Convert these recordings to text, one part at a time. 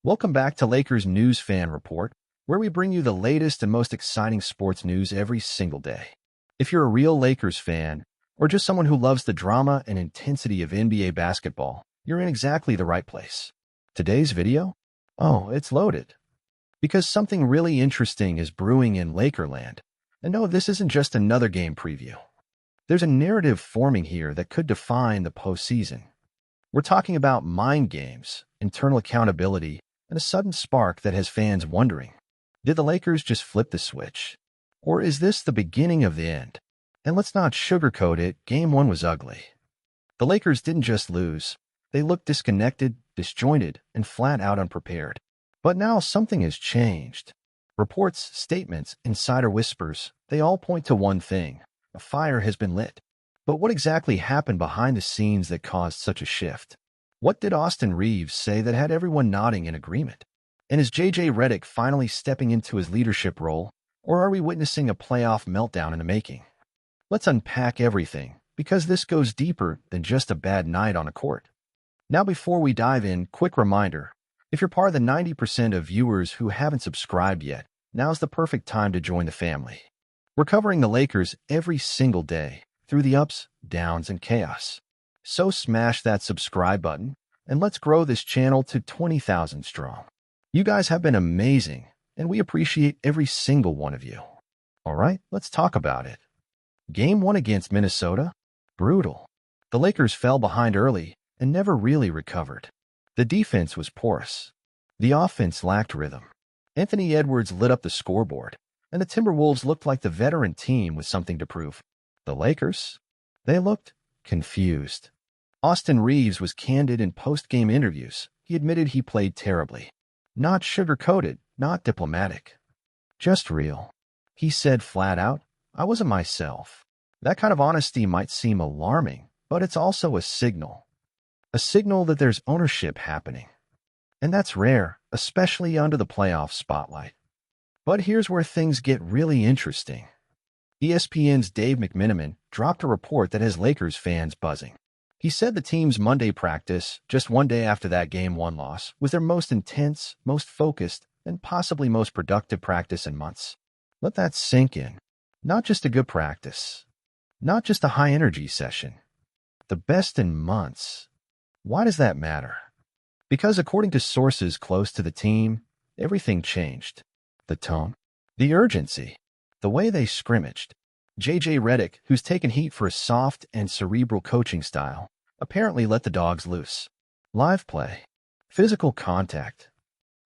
Welcome back to Lakers News Fan Report, where we bring you the latest and most exciting sports news every single day. If you're a real Lakers fan, or just someone who loves the drama and intensity of NBA basketball, you're in exactly the right place. Today's video? Oh, it's loaded. Because something really interesting is brewing in Lakerland. And no, this isn't just another game preview. There's a narrative forming here that could define the postseason. We're talking about mind games, internal accountability, and a sudden spark that has fans wondering, did the Lakers just flip the switch? Or is this the beginning of the end? And let's not sugarcoat it, Game 1 was ugly. The Lakers didn't just lose. They looked disconnected, disjointed, and flat out unprepared. But now something has changed. Reports, statements, insider whispers, they all point to one thing. A fire has been lit. But what exactly happened behind the scenes that caused such a shift? What did Austin Reeves say that had everyone nodding in agreement? And is Redick finally stepping into his leadership role, or are we witnessing a playoff meltdown in the making? Let's unpack everything, because this goes deeper than just a bad night on a court. Now before we dive in, quick reminder, if you're part of the 90% of viewers who haven't subscribed yet, now's the perfect time to join the family. We're covering the Lakers every single day, through the ups, downs, and chaos. So smash that subscribe button, and let's grow this channel to 20,000 strong. You guys have been amazing, and we appreciate every single one of you. All right, let's talk about it. Game 1 against Minnesota? Brutal. The Lakers fell behind early and never really recovered. The defense was porous. The offense lacked rhythm. Anthony Edwards lit up the scoreboard, and the Timberwolves looked like the veteran team with something to prove. The Lakers? They looked confused. Austin Reeves was candid in post-game interviews. He admitted he played terribly. Not sugar-coated, not diplomatic. Just real. He said flat out, I wasn't myself. That kind of honesty might seem alarming, but it's also a signal. A signal that there's ownership happening. And that's rare, especially under the playoff spotlight. But here's where things get really interesting. ESPN's Dave McMenamin dropped a report that has Lakers fans buzzing. He said the team's Monday practice, just one day after that Game 1 loss, was their most intense, most focused, and possibly most productive practice in months. Let that sink in. Not just a good practice. Not just a high-energy session. The best in months. Why does that matter? Because according to sources close to the team, everything changed. The tone. The urgency. The way they scrimmaged. Redick, who's taken heat for a soft and cerebral coaching style, apparently let the dogs loose. Live play. Physical contact.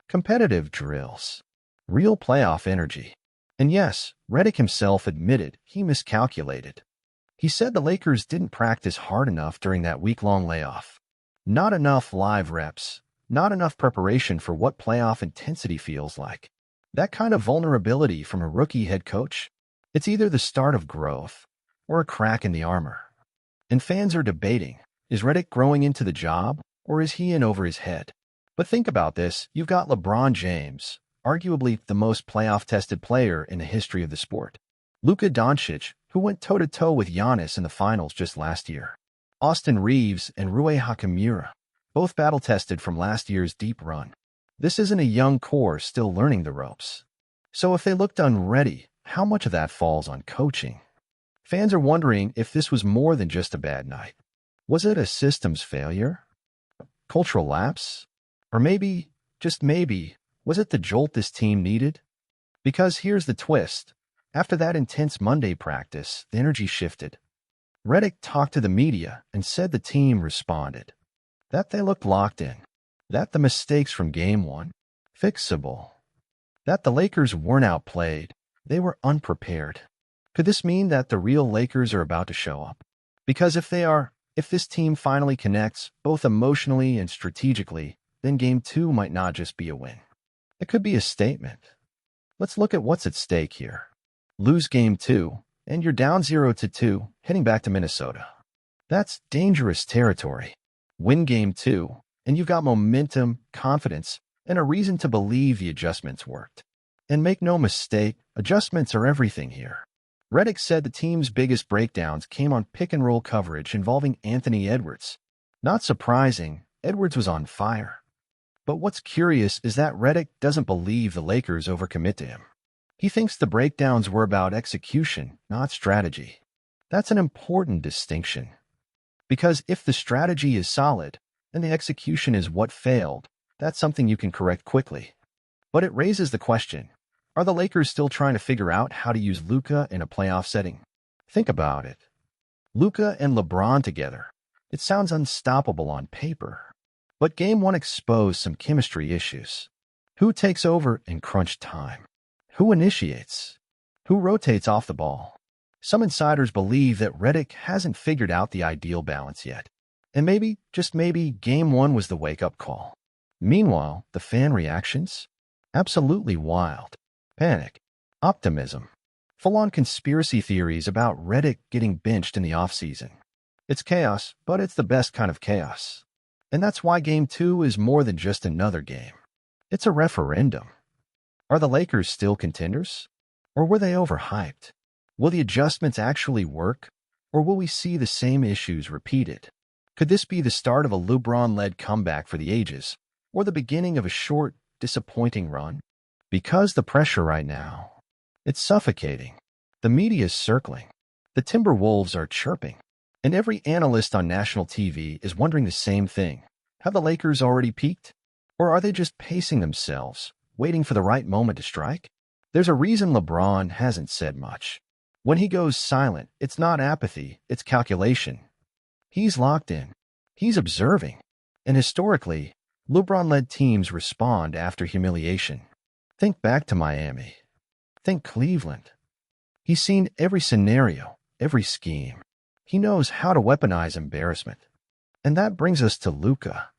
Competitive drills. Real playoff energy. And yes, Redick himself admitted he miscalculated. He said the Lakers didn't practice hard enough during that week-long layoff. Not enough live reps. Not enough preparation for what playoff intensity feels like. That kind of vulnerability from a rookie head coach, it's either the start of growth or a crack in the armor. And fans are debating, is Redick growing into the job or is he in over his head? But think about this, you've got LeBron James, arguably the most playoff-tested player in the history of the sport. Luka Doncic, who went toe-to-toe with Giannis in the finals just last year. Austin Reeves and Rui Hachimura, both battle-tested from last year's deep run. This isn't a young core still learning the ropes. So if they looked unready, how much of that falls on coaching? Fans are wondering if this was more than just a bad night. Was it a systems failure? Cultural lapse? Or maybe, just maybe, was it the jolt this team needed? Because here's the twist. After that intense Monday practice, the energy shifted. Redick talked to the media and said the team responded. That they looked locked in. That the mistakes from Game 1, fixable. That the Lakers weren't outplayed, they were unprepared. Could this mean that the real Lakers are about to show up? Because if they are, if this team finally connects, both emotionally and strategically, then Game 2 might not just be a win. It could be a statement. Let's look at what's at stake here. Lose Game 2, and you're down 0-2, heading back to Minnesota. That's dangerous territory. Win Game 2, and you've got momentum, confidence, and a reason to believe the adjustments worked. And make no mistake, adjustments are everything here. Redick said the team's biggest breakdowns came on pick-and-roll coverage involving Anthony Edwards. Not surprising, Edwards was on fire. But what's curious is that Redick doesn't believe the Lakers overcommit to him. He thinks the breakdowns were about execution, not strategy. That's an important distinction. Because if the strategy is solid and the execution is what failed, that's something you can correct quickly. But it raises the question, are the Lakers still trying to figure out how to use Luka in a playoff setting? Think about it. Luka and LeBron together. It sounds unstoppable on paper. But Game 1 exposed some chemistry issues. Who takes over in crunch time? Who initiates? Who rotates off the ball? Some insiders believe that Redick hasn't figured out the ideal balance yet. And maybe, just maybe, Game 1 was the wake-up call. Meanwhile, the fan reactions? Absolutely wild. Panic. Optimism. Full-on conspiracy theories about Redick getting benched in the offseason. It's chaos, but it's the best kind of chaos. And that's why Game 2 is more than just another game. It's a referendum. Are the Lakers still contenders? Or were they overhyped? Will the adjustments actually work? Or will we see the same issues repeated? Could this be the start of a LeBron-led comeback for the ages? Or the beginning of a short, disappointing run? Because the pressure right now, it's suffocating. The media is circling. The Timberwolves are chirping. And every analyst on national TV is wondering the same thing. Have the Lakers already peaked? Or are they just pacing themselves, waiting for the right moment to strike? There's a reason LeBron hasn't said much. When he goes silent, it's not apathy, it's calculation. He's locked in. He's observing. And historically, LeBron-led teams respond after humiliation. Think back to Miami. Think Cleveland. He's seen every scenario, every scheme. He knows how to weaponize embarrassment. And that brings us to Luka.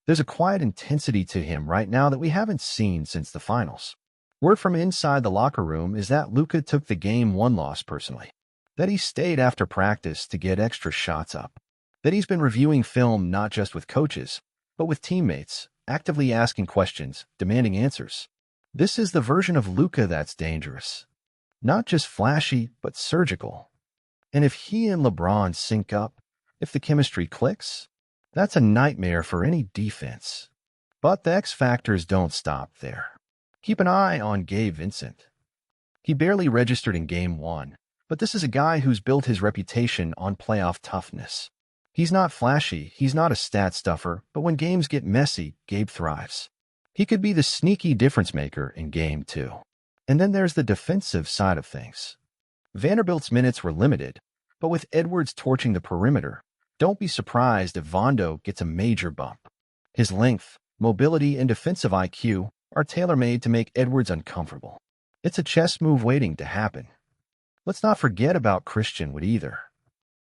There's a quiet intensity to him right now that we haven't seen since the finals. Word from inside the locker room is that Luka took the Game 1 loss personally. That he stayed after practice to get extra shots up. That he's been reviewing film not just with coaches, but with teammates, actively asking questions, demanding answers. This is the version of Luka that's dangerous. Not just flashy, but surgical. And if he and LeBron sync up, if the chemistry clicks, that's a nightmare for any defense. But the X factors don't stop there. Keep an eye on Gabe Vincent. He barely registered in Game 1, but this is a guy who's built his reputation on playoff toughness. He's not flashy, he's not a stat stuffer, but when games get messy, Gabe thrives. He could be the sneaky difference maker in Game 2. And then there's the defensive side of things. Vanderbilt's minutes were limited, but with Edwards torching the perimeter, don't be surprised if Vondo gets a major bump. His length, mobility, and defensive IQ are tailor-made to make Edwards uncomfortable. It's a chess move waiting to happen. Let's not forget about Christian Wood either.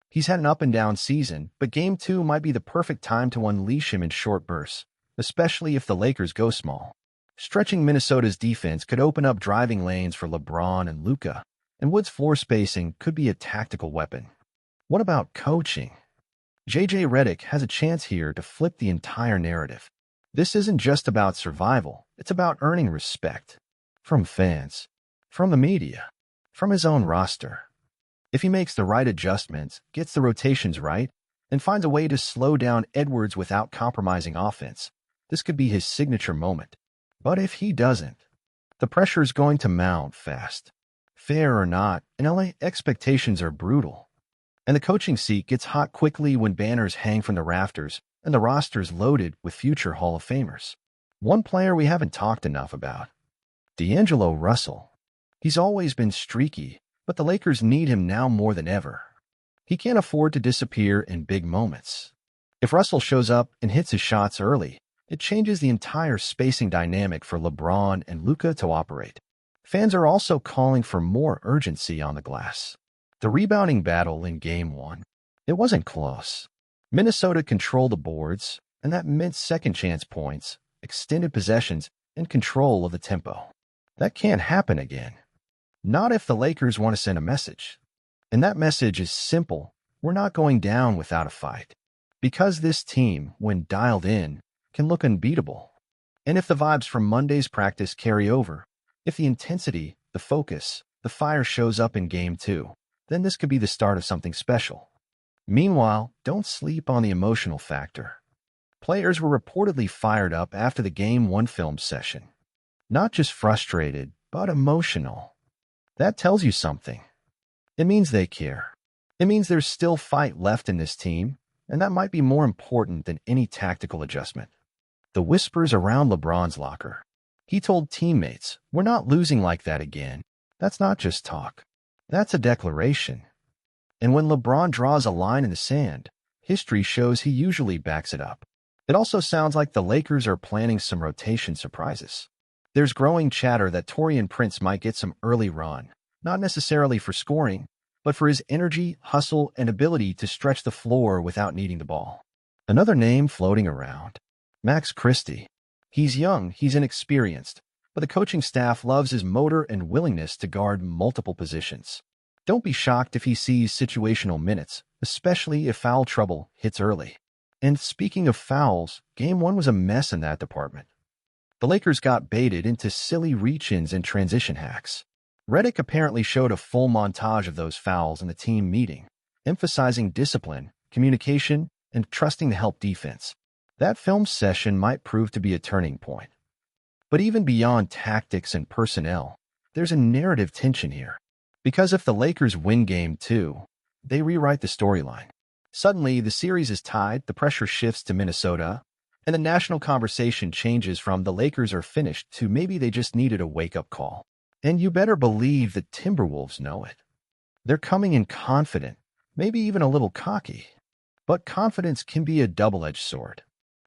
He's had an up-and-down season, but Game 2 might be the perfect time to unleash him in short bursts, especially if the Lakers go small. Stretching Minnesota's defense could open up driving lanes for LeBron and Luka, and Wood's floor spacing could be a tactical weapon. What about coaching? J.J. Redick has a chance here to flip the entire narrative. This isn't just about survival, it's about earning respect. From fans, from the media, from his own roster. If he makes the right adjustments, gets the rotations right, and finds a way to slow down Edwards without compromising offense, this could be his signature moment. But if he doesn't, the pressure is going to mount fast. Fair or not, in LA, expectations are brutal. And the coaching seat gets hot quickly when banners hang from the rafters and the roster's loaded with future Hall of Famers. One player we haven't talked enough about. D'Angelo Russell. He's always been streaky, but the Lakers need him now more than ever. He can't afford to disappear in big moments. If Russell shows up and hits his shots early, it changes the entire spacing dynamic for LeBron and Luka to operate. Fans are also calling for more urgency on the glass. The rebounding battle in Game 1, it wasn't close. Minnesota controlled the boards, and that meant second-chance points, extended possessions, and control of the tempo. That can't happen again. Not if the Lakers want to send a message. And that message is simple. We're not going down without a fight. Because this team, when dialed in, can look unbeatable. And if the vibes from Monday's practice carry over, if the intensity, the focus, the fire shows up in Game 2, then this could be the start of something special. Meanwhile, don't sleep on the emotional factor. Players were reportedly fired up after the Game 1 film session. Not just frustrated, but emotional. That tells you something. It means they care. It means there's still fight left in this team, and that might be more important than any tactical adjustment. The whispers around LeBron's locker. He told teammates, "We're not losing like that again." That's not just talk. That's a declaration. And when LeBron draws a line in the sand, history shows he usually backs it up. It also sounds like the Lakers are planning some rotation surprises. There's growing chatter that Taurean Prince might get some early run, not necessarily for scoring, but for his energy, hustle, and ability to stretch the floor without needing the ball. Another name floating around: Max Christie. He's young, he's inexperienced, but the coaching staff loves his motor and willingness to guard multiple positions. Don't be shocked if he sees situational minutes, especially if foul trouble hits early. And speaking of fouls, Game 1 was a mess in that department. The Lakers got baited into silly reach-ins and transition hacks. Redick apparently showed a full montage of those fouls in the team meeting, emphasizing discipline, communication, and trusting the help defense. That film session might prove to be a turning point. But even beyond tactics and personnel, there's a narrative tension here. Because if the Lakers win Game 2, they rewrite the storyline. Suddenly, the series is tied, the pressure shifts to Minnesota, and the national conversation changes from "the Lakers are finished" to "maybe they just needed a wake-up call." And you better believe the Timberwolves know it. They're coming in confident, maybe even a little cocky. But confidence can be a double-edged sword.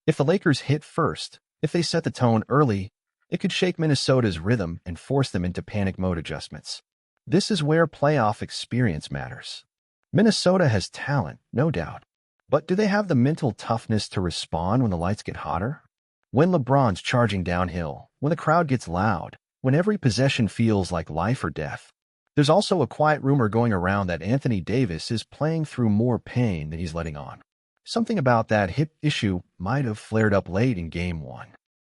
If the Lakers hit first, if they set the tone early, it could shake Minnesota's rhythm and force them into panic mode adjustments. This is where playoff experience matters. Minnesota has talent, no doubt. But do they have the mental toughness to respond when the lights get hotter? When LeBron's charging downhill, when the crowd gets loud, when every possession feels like life or death? There's also a quiet rumor going around that Anthony Davis is playing through more pain than he's letting on. Something about that hip issue might have flared up late in Game 1.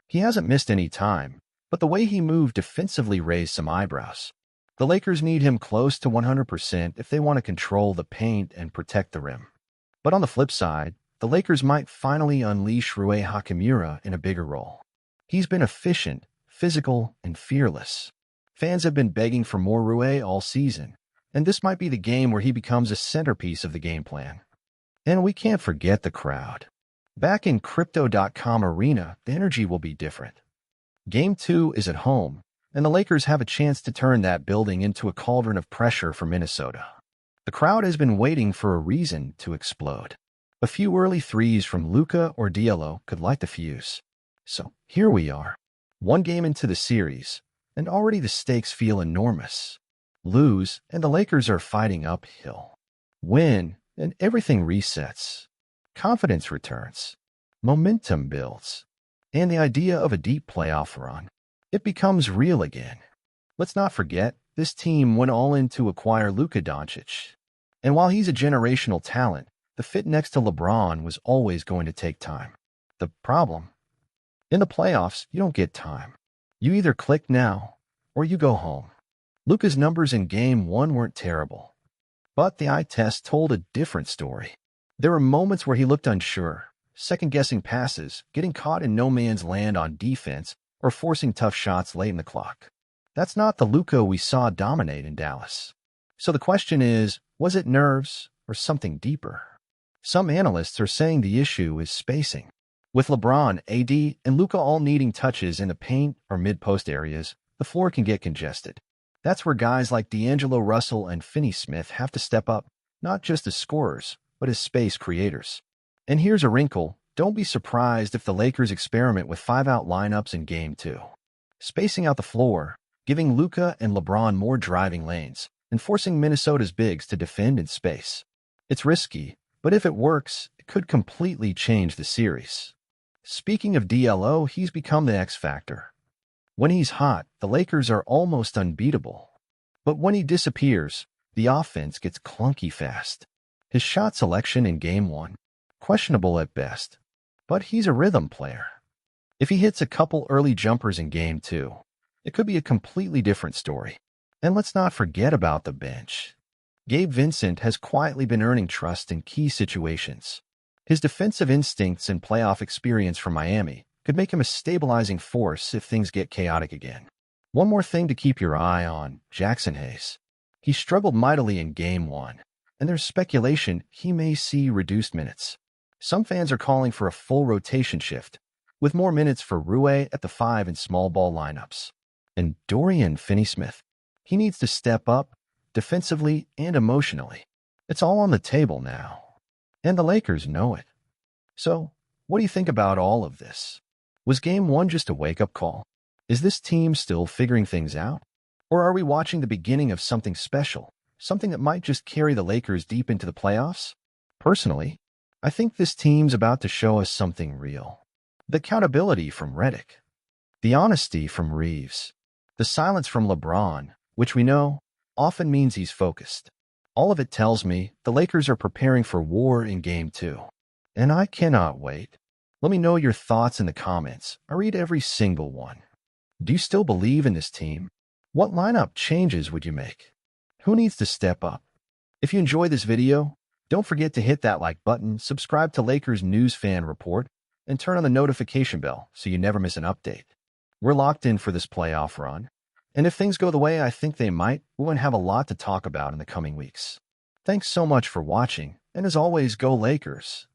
He hasn't missed any time, but the way he moved defensively raised some eyebrows. The Lakers need him close to 100% if they want to control the paint and protect the rim. But on the flip side, the Lakers might finally unleash Rui Hachimura in a bigger role. He's been efficient, physical, and fearless. Fans have been begging for more Rui all season, and this might be the game where he becomes a centerpiece of the game plan. And we can't forget the crowd. Back in Crypto.com Arena, the energy will be different. Game 2 is at home, and the Lakers have a chance to turn that building into a cauldron of pressure for Minnesota. The crowd has been waiting for a reason to explode. A few early threes from Luka or D'Lo could light the fuse. So here we are, one game into the series, and already the stakes feel enormous. Lose, and the Lakers are fighting uphill. Win, and everything resets. Confidence returns. Momentum builds. And the idea of a deep playoff run, it becomes real again. Let's not forget, this team went all in to acquire Luka Doncic. And while he's a generational talent, the fit next to LeBron was always going to take time. The problem? In the playoffs, you don't get time. You either click now, or you go home. Luka's numbers in Game 1 weren't terrible. But the eye test told a different story. There were moments where he looked unsure, second-guessing passes, getting caught in no man's land on defense, or forcing tough shots late in the clock. That's not the Luka we saw dominate in Dallas. So the question is, was it nerves or something deeper? Some analysts are saying the issue is spacing. With LeBron, AD, and Luka all needing touches in the paint or mid-post areas, the floor can get congested. That's where guys like D'Angelo Russell and Finney-Smith have to step up, not just as scorers, but as space creators. And here's a wrinkle: don't be surprised if the Lakers experiment with 5-out lineups in Game 2. Spacing out the floor, giving Luka and LeBron more driving lanes, and forcing Minnesota's bigs to defend in space. It's risky, but if it works, it could completely change the series. Speaking of D'Lo, he's become the X factor. When he's hot, the Lakers are almost unbeatable. But when he disappears, the offense gets clunky fast. His shot selection in Game 1, questionable at best. But he's a rhythm player. If he hits a couple early jumpers in Game 2, it could be a completely different story. And let's not forget about the bench. Gabe Vincent has quietly been earning trust in key situations. His defensive instincts and playoff experience from Miami could make him a stabilizing force if things get chaotic again. One more thing to keep your eye on, Jackson Hayes. He struggled mightily in Game 1, and there's speculation he may see reduced minutes. Some fans are calling for a full rotation shift, with more minutes for Rue at the 5 and small ball lineups. And Dorian Finney-Smith, he needs to step up defensively and emotionally. It's all on the table now, and the Lakers know it. So, what do you think about all of this? Was Game 1 just a wake-up call? Is this team still figuring things out? Or are we watching the beginning of something special, something that might just carry the Lakers deep into the playoffs? Personally, I think this team's about to show us something real. The accountability from Redick, the honesty from Reeves, the silence from LeBron, which we know often means he's focused. All of it tells me the Lakers are preparing for war in Game 2. And I cannot wait. Let me know your thoughts in the comments. I read every single one. Do you still believe in this team? What lineup changes would you make? Who needs to step up? If you enjoyed this video, don't forget to hit that like button, subscribe to Lakers News Fan Report, and turn on the notification bell so you never miss an update. We're locked in for this playoff run, and if things go the way I think they might, we'll have a lot to talk about in the coming weeks. Thanks so much for watching, and as always, go Lakers!